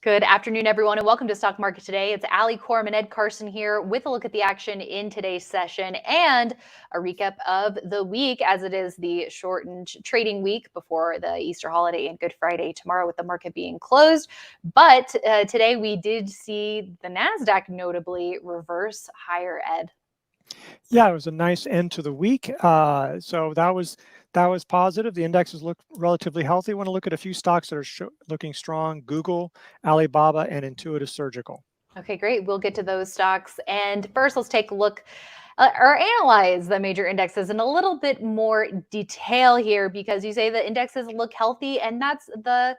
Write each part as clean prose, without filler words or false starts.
Good afternoon, everyone, and welcome to Stock Market Today. It's Coram and Ed Carson here with a look at the action in today's session and a recap of the week, as it is the shortened trading week before the Easter holiday and Good Friday tomorrow, with the market being closed. But today we did see the Nasdaq notably reverse higher, Ed. Yeah, it was a nice end to the week. So that was positive. The indexes look relatively healthy. I want to look at a few stocks that are looking strong: Google, Alibaba, and Intuitive Surgical. Okay, great. We'll get to those stocks. And first, let's take a look or analyze the major indexes in a little bit more detail here, because you say the indexes look healthy, and that's the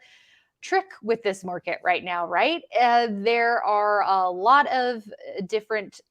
trick with this market right now, right? There are a lot of different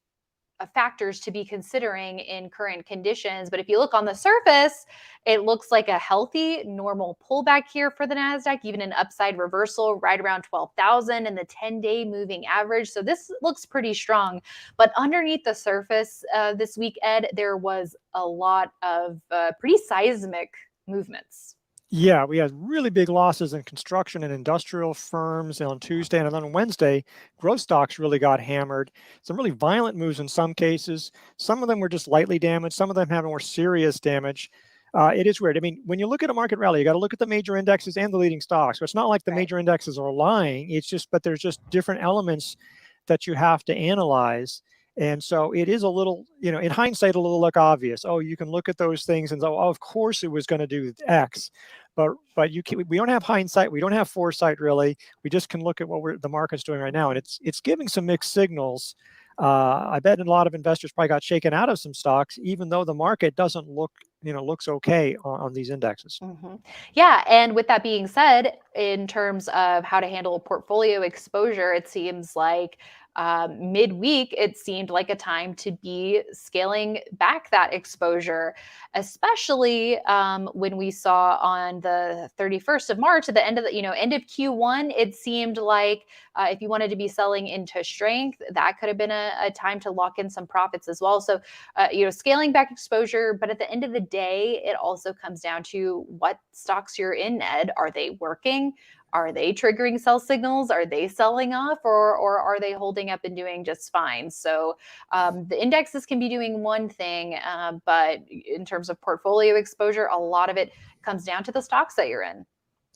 factors to be considering in current conditions. But if you look on the surface, it looks like a healthy, normal pullback here for the Nasdaq, even an upside reversal right around 12,000 and the 10-day moving average. So this looks pretty strong. But underneath the surface this week, Ed, there was a lot of pretty seismic movements. Yeah, we had really big losses in construction and industrial firms on Tuesday, and then on Wednesday, growth stocks really got hammered. Some really violent moves in some cases. Some of them were just lightly damaged. Some of them had more serious damage. It is weird. I mean, when you look at a market rally, you got to look at the major indexes and the leading stocks. So it's not like the major indexes are lying. It's just, but there's just different elements that you have to analyze. And so it is a little, in hindsight, a little look obvious. Oh, you can look at those things and go, oh, of course it was going to do X. But we don't have hindsight. We don't have foresight, really. We just can look at what the market's doing right now. And it's giving some mixed signals. I bet a lot of investors probably got shaken out of some stocks, even though the market doesn't looks okay on these indexes. Mm-hmm. Yeah. And with that being said, in terms of how to handle portfolio exposure, it seems like midweek, it seemed like a time to be scaling back that exposure, especially when we saw on the 31st of March, at the end of end of Q1, it seemed like if you wanted to be selling into strength, that could have been a time to lock in some profits as well. So, scaling back exposure, but at the end of the day, it also comes down to what stocks you're in, Ed. Are they working? Are they triggering sell signals? Are they selling off, or are they holding up and doing just fine? So the indexes can be doing one thing, but in terms of portfolio exposure, a lot of it comes down to the stocks that you're in.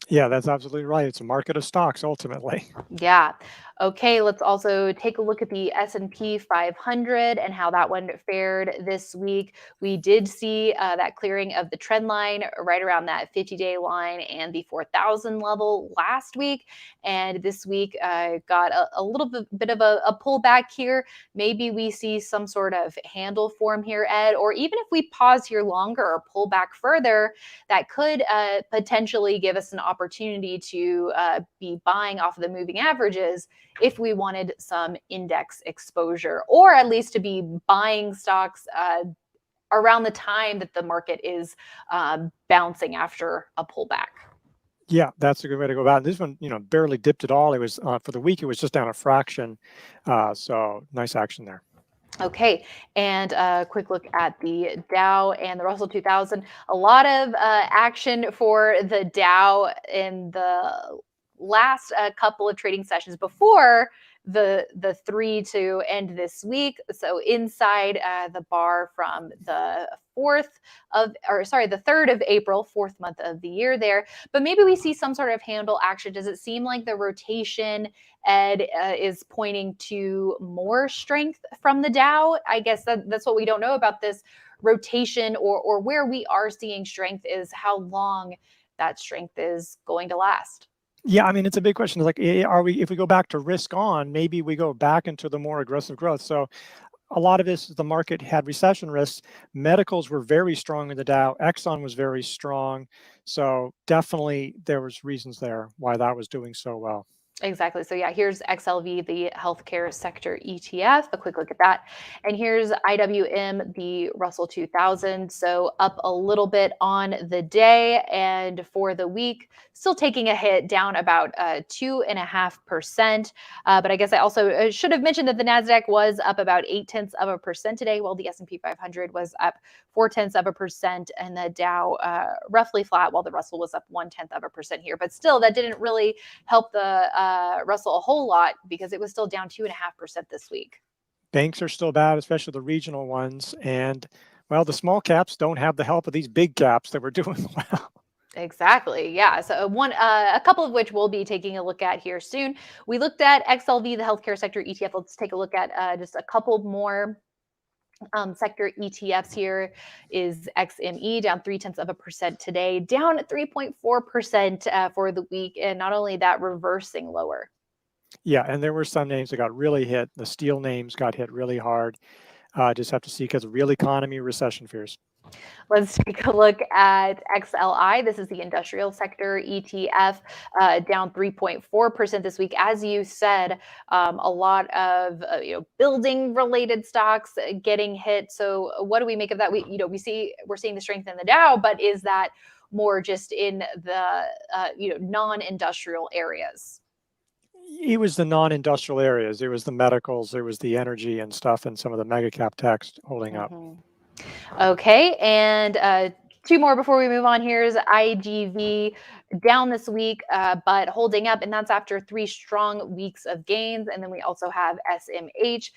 Yeah, that's absolutely right. It's a market of stocks, ultimately. Yeah. Okay, let's also take a look at the S&P 500 and how that one fared this week. We did see that clearing of the trend line right around that 50-day line and the 4,000 level last week. And this week got a little bit of a pullback here. Maybe we see some sort of handle form here, Ed, or even if we pause here longer or pull back further, that could potentially give us an opportunity to be buying off of the moving averages if we wanted some index exposure, or at least to be buying stocks around the time that the market is bouncing after a pullback. Yeah, that's a good way to go about it. This one, barely dipped at all. It was for the week, it was just down a fraction. So nice action there. Okay, and a quick look at the Dow and the Russell 2000. A lot of action for the Dow in the last couple of trading sessions before the three to end this week. So inside the bar from the 3rd of April, fourth month of the year there. But maybe we see some sort of handle action. Does it seem like the rotation, Ed, is pointing to more strength from the Dow? I guess that's what we don't know about this rotation, or where we are seeing strength is how long that strength is going to last. Yeah, I mean, it's a big question. Like, if we go back to risk on, maybe we go back into the more aggressive growth. So a lot of this, the market had recession risks. Medicals were very strong in the Dow. Exxon was very strong. So definitely there was reasons there why that was doing so well. Exactly. So yeah, here's XLV, the healthcare sector ETF, a quick look at that. And here's IWM, the Russell 2000. So up a little bit on the day, and for the week, still taking a hit, down about 2.5%. But I guess I also should have mentioned that the Nasdaq was up about 0.8% today, while the S&P 500 was up 0.4%, and the Dow roughly flat, while the Russell was up 0.1% here. But still, that didn't really help the Russell a whole lot because it was still down 2.5% this week. Banks are still bad, especially the regional ones. And well, the small caps don't have the help of these big caps that were doing well. Exactly. Yeah. So a couple of which we'll be taking a look at here soon. We looked at XLV, the healthcare sector ETF. Let's take a look at just a couple more sector ETFs. Here is XME down 0.3% today, down 3.4% for the week, and not only that, reversing lower. Yeah, and there were some names that got really hit. The steel names got hit really hard. Just have to see because of real economy, recession fears. Let's take a look at XLI. This is the industrial sector ETF, down 3.4% this week. As you said, a lot of building related stocks getting hit. So what do we make of that? We're seeing the strength in the Dow, but is that more just in the non-industrial areas? It was the non-industrial areas. It was the medicals. There was the energy and stuff, and some of the mega cap techs holding up. Okay, and two more before we move on. Here's IGV, down this week, but holding up, and that's after 3 strong weeks of gains. And then we also have SMH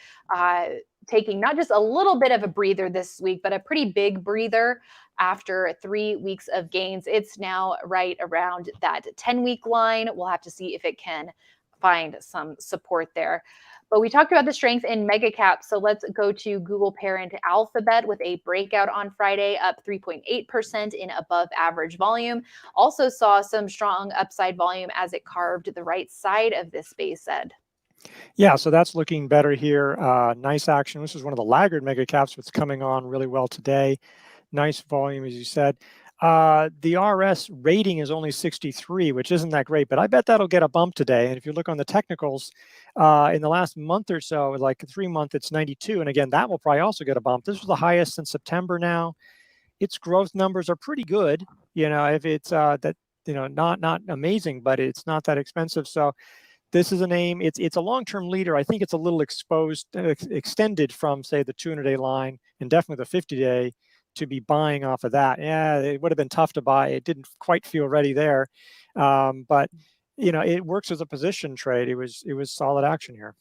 taking not just a little bit of a breather this week, but a pretty big breather after 3 weeks of gains. It's now right around that 10-week line. We'll have to see if it can find some support there. But we talked about the strength in mega caps, so let's go to Google parent Alphabet with a breakout on Friday, up 3.8% in above average volume. Also saw some strong upside volume as it carved the right side of this base, Ed. Yeah, so that's looking better here. Nice action. This is one of the laggard mega caps, but it's coming on really well today. Nice volume, as you said. The RS rating is only 63, which isn't that great, but I bet that'll get a bump today. And if you look on the technicals, in the last month or so, like 3 month, it's 92. And again, that will probably also get a bump. This was the highest since September now. Its growth numbers are pretty good. If it's not amazing, but it's not that expensive. So this is a name. It's a long-term leader. I think it's a little extended from, say, the 200-day line and definitely the 50-day to be buying off of that. Yeah, it would have been tough to buy. It didn't quite feel ready there, but it works as a position trade. It was solid action here.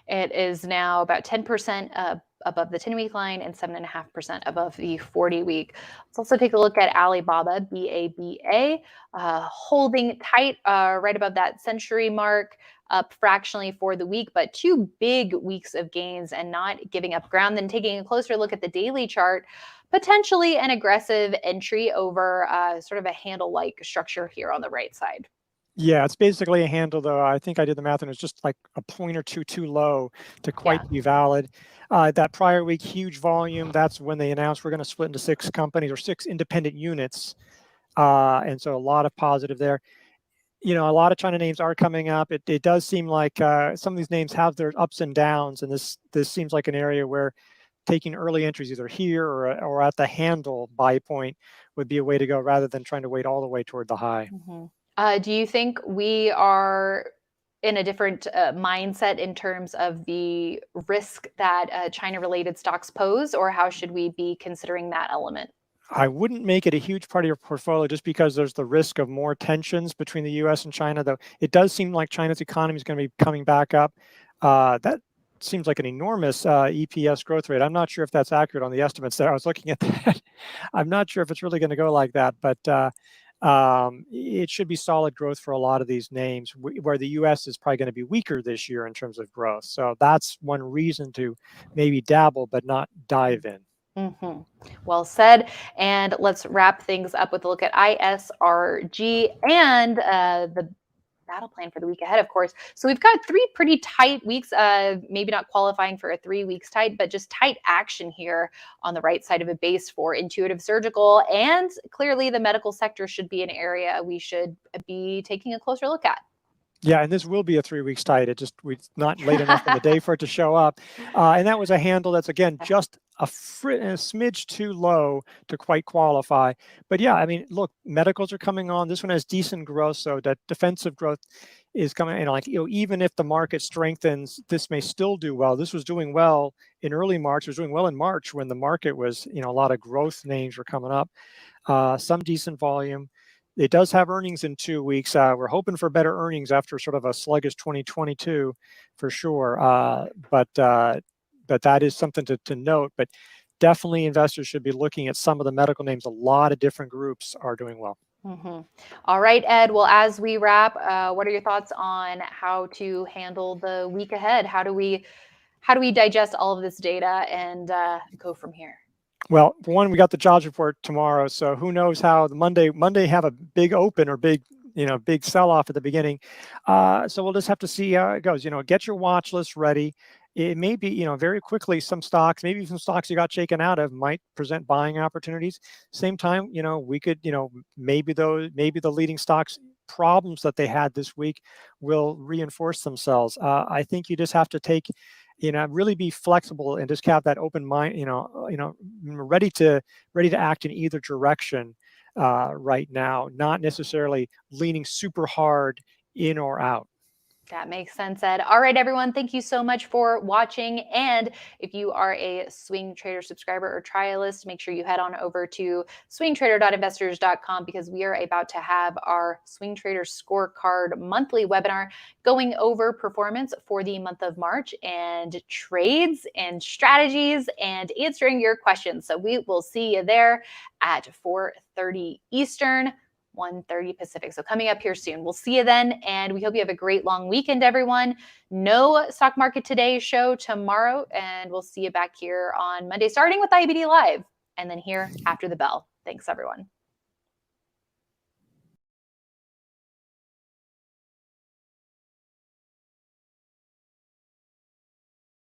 It is now about 10% above the 10-week line and 7.5% above the 40-week. Let's also take a look at Alibaba, BABA, holding tight right above that century mark, up fractionally for the week, but 2 big weeks of gains and not giving up ground. Then taking a closer look at the daily chart, potentially an aggressive entry over sort of a handle-like structure here on the right side. Yeah, it's basically a handle, though. I think I did the math, and it's just like a point or two too low to quite be valid. That prior week, huge volume. That's when they announced we're going to split into 6 companies or 6 independent units. And so a lot of positive there. A lot of China names are coming up. It does seem like some of these names have their ups and downs, and this seems like an area where taking early entries either here or at the handle buy point would be a way to go rather than trying to wait all the way toward the high. Do you think we are in a different mindset in terms of the risk that China-related stocks pose, or how should we be considering that element? I wouldn't make it a huge part of your portfolio just because there's the risk of more tensions between the U.S. and China, though it does seem like China's economy is going to be coming back up. That seems like an enormous EPS growth rate. I'm not sure if that's accurate on the estimates there. I was looking at that. I'm not sure if it's really going to go like that, but it should be solid growth for a lot of these names, where the U.S. is probably going to be weaker this year in terms of growth. So that's one reason to maybe dabble but not dive in. Well said. And let's wrap things up with a look at ISRG and the battle plan for the week ahead, of course. So we've got 3 pretty tight weeks, maybe not qualifying for a 3 weeks tight, but just tight action here on the right side of a base for Intuitive Surgical. And clearly the medical sector should be an area we should be taking a closer look at. Yeah, and this will be a 3 weeks tight. It's not late enough in the day for it to show up. And that was a handle that's, again, just a smidge too low to quite qualify. But yeah, I mean, look, medicals are coming on. This one has decent growth, so that defensive growth is coming. Even if the market strengthens, this may still do well. This was doing well in early March. It was doing well in March when the market was, a lot of growth names were coming up. Some decent volume. It does have earnings in 2 weeks. We're hoping for better earnings after sort of a sluggish 2022 for sure. But that is something to note. But definitely investors should be looking at some of the medical names. A lot of different groups are doing well. All right, Ed. Well, as we wrap, what are your thoughts on how to handle the week ahead? How do we digest all of this data and go from here? Well, for one, we got the jobs report tomorrow, so who knows how the Monday have a big open or big sell off at the beginning. So we'll just have to see how it goes. Get your watch list ready. It may be, very quickly some stocks, maybe some stocks you got shaken out of might present buying opportunities. Same time, we could, maybe the leading stocks problems that they had this week will reinforce themselves. I think you just have to take, really be flexible and just have that open mind, ready to act in either direction right now, not necessarily leaning super hard in or out. That makes sense, Ed. All right, everyone. Thank you so much for watching. And if you are a Swing Trader subscriber or trialist, make sure you head on over to swingtrader.investors.com because we are about to have our Swing Trader Scorecard monthly webinar going over performance for the month of March and trades and strategies and answering your questions. So we will see you there at 4:30 Eastern. 1:30 Pacific. So coming up here soon. We'll see you then, and we hope you have a great long weekend, everyone. No Stock Market Today show tomorrow, and we'll see you back here on Monday, starting with IBD Live, and then here after the bell. Thanks, everyone.